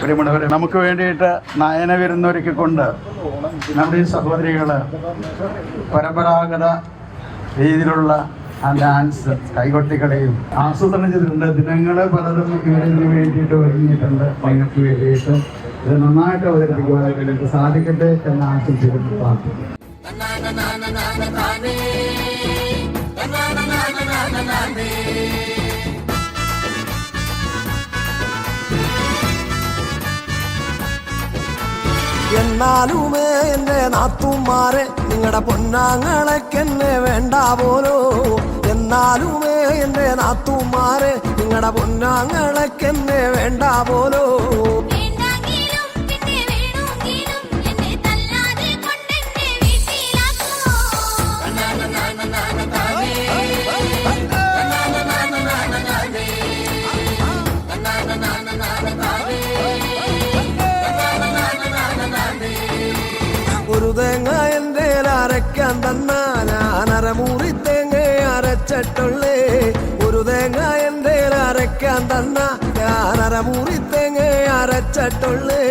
പ്രിയമുള്ളവരെ, നമുക്ക് വേണ്ടിയിട്ട് നയന വിരുന്നൊരുക്കിക്കൊണ്ട് നമ്മുടെ ഈ സഹോദരികൾ പരമ്പരാഗത രീതിയിലുള്ള ആ ഡാൻസ് കൈകൊട്ടിക്കളിയും ആസൂത്രണം ചെയ്തിട്ടുണ്ട്. ദിനങ്ങൾ പലതും ഇതിന് വേണ്ടിയിട്ട് ഒരുങ്ങിയിട്ടുണ്ട്. നിങ്ങൾക്ക് വേണ്ടിയിട്ട് ഇത് നന്നായിട്ട് അവതരിപ്പിക്കുവാനായിട്ട് നിങ്ങൾക്ക് സാധിക്കട്ടെ എന്ന് ആശംസിക്കുന്നു. പ്രാർത്ഥിക്കുന്നു. എന്നാലുമേ എന്റെ നാത്തുമാരെ നിങ്ങളുടെ പൊന്നാങ്ങളൊക്കെന്നെ വേണ്ട പോലോ. എന്നാലുമേ എന്റെ നാത്തുമാരെ നിങ്ങളുടെ പൊന്നാങ്ങളൊക്കെന്നെ വേണ്ട പോലോ. ഒരു തേങ്ങ എന്റെ അരയ്ക്കാൻ തന്ന ഞാൻ അരമുറി തേങ്ങ അരച്ചിട്ടുള്ളേ. ഒരു തേങ്ങ എന്റെ അരയ്ക്കാൻ തന്ന ഞാൻ അരമുറി തേങ്ങ അരച്ചിട്ടുള്ളേ.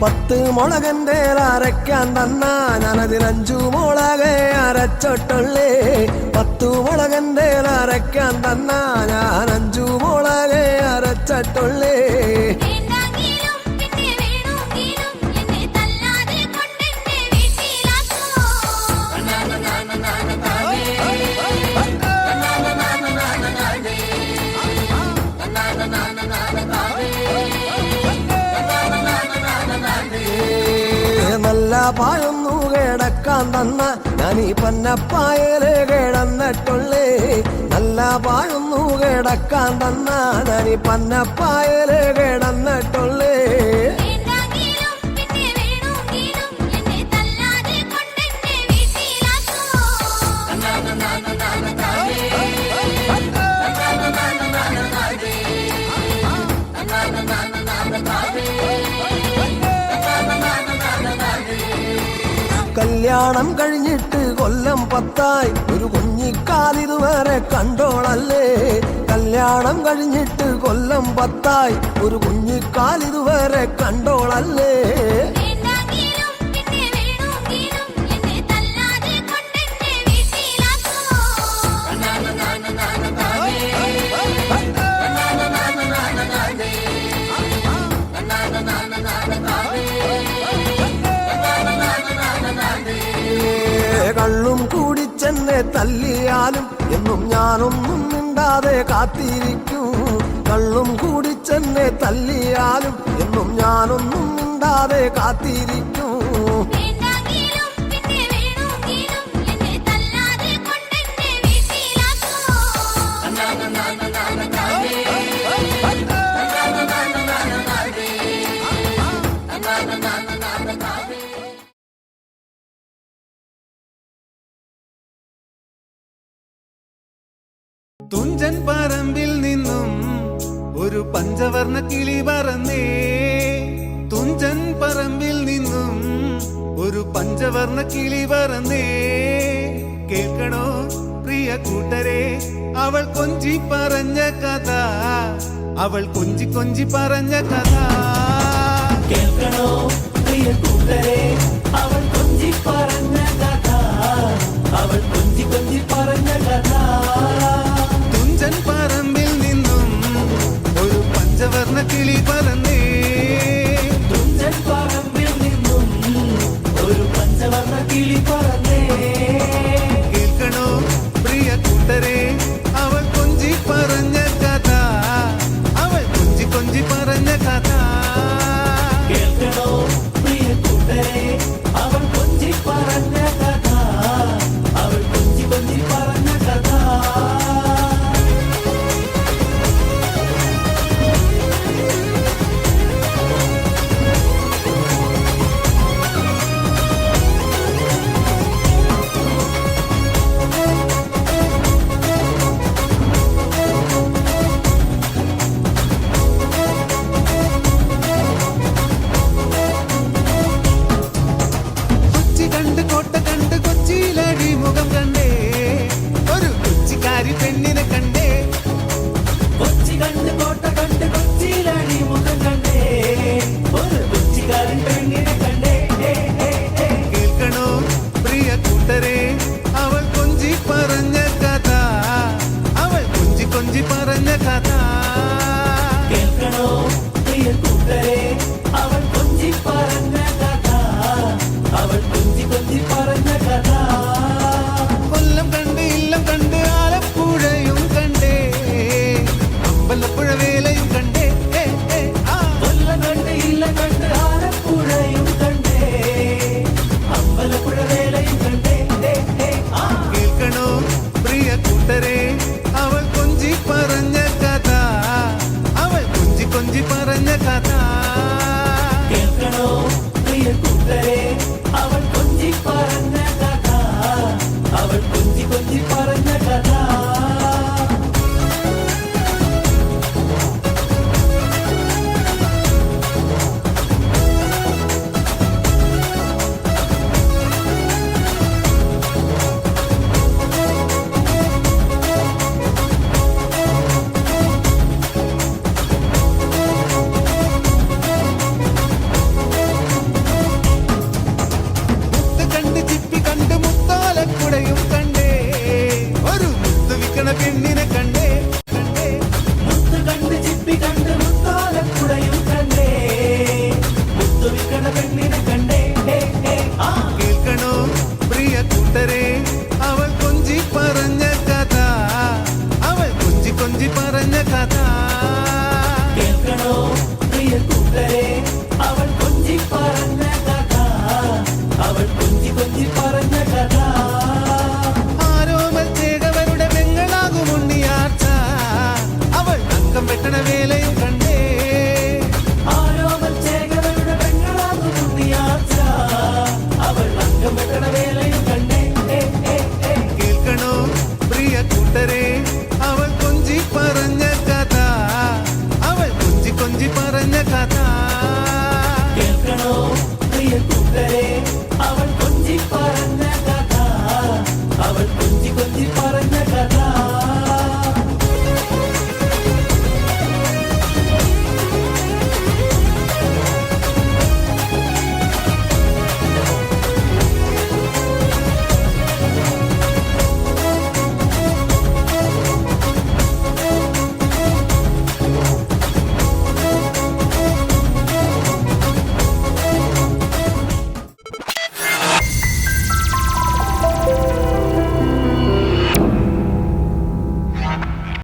പത്ത് മുളകന്റെ അരയ്ക്കാൻ തന്ന ഞാനതിനഞ്ചു മുളക് അരച്ചിട്ടുള്ളേ. 10 മുളകന്റെ അരയ്ക്കാൻ തന്ന ഞാൻ 5 മുളക് അരച്ചിട്ടുള്ളേ. നല്ല പായൊന്നു കിടക്കാൻ തന്ന ഞാനീ പന്നപ്പായല് കിടന്നിട്ടുള്ളേ. നല്ല പായൊന്നു കിടക്കാൻ തന്ന ഞാനീ പന്നപ്പായല് കിടന്നിട്ടുള്ളേ. കല്യാണം കഴിഞ്ഞിട്ട് കൊല്ലം 10 ഒരു കുഞ്ഞിക്കാലിതുവരെ കണ്ടോളല്ലേ. കല്യാണം കഴിഞ്ഞിട്ട് കൊല്ലം 10 ഒരു കുഞ്ഞിക്കാലിതുവരെ കണ്ടോളല്ലേ. കള്ളും കൂടിച്ചെന്നെ തല്ലിയാലും എന്നും ഞാനൊന്നും മിണ്ടാതെ കാത്തിരിക്കും. കള്ളും കൂടിച്ചെന്നെ തല്ലിയാലും എന്നും ഞാനൊന്നും മിണ്ടാതെ കാത്തിരിക്കും. തുഞ്ചൻ പറമ്പിൽ നിന്നും ഒരു പഞ്ചവർണ്ണ കിളി പറന്നേ. തുഞ്ചൻ പറമ്പിൽ നിന്നും ഒരു പഞ്ചവർണ്ണ കിളി പറന്നേ. കേൾക്കണോ പ്രിയ കൂട്ടരെ അവൾ കൊഞ്ചി പറഞ്ഞ കഥ, അവൾ കൊഞ്ചി കൊഞ്ചി പറഞ്ഞ കഥ. കേൾക്കണോ പ്രിയ കൂട്ടരെ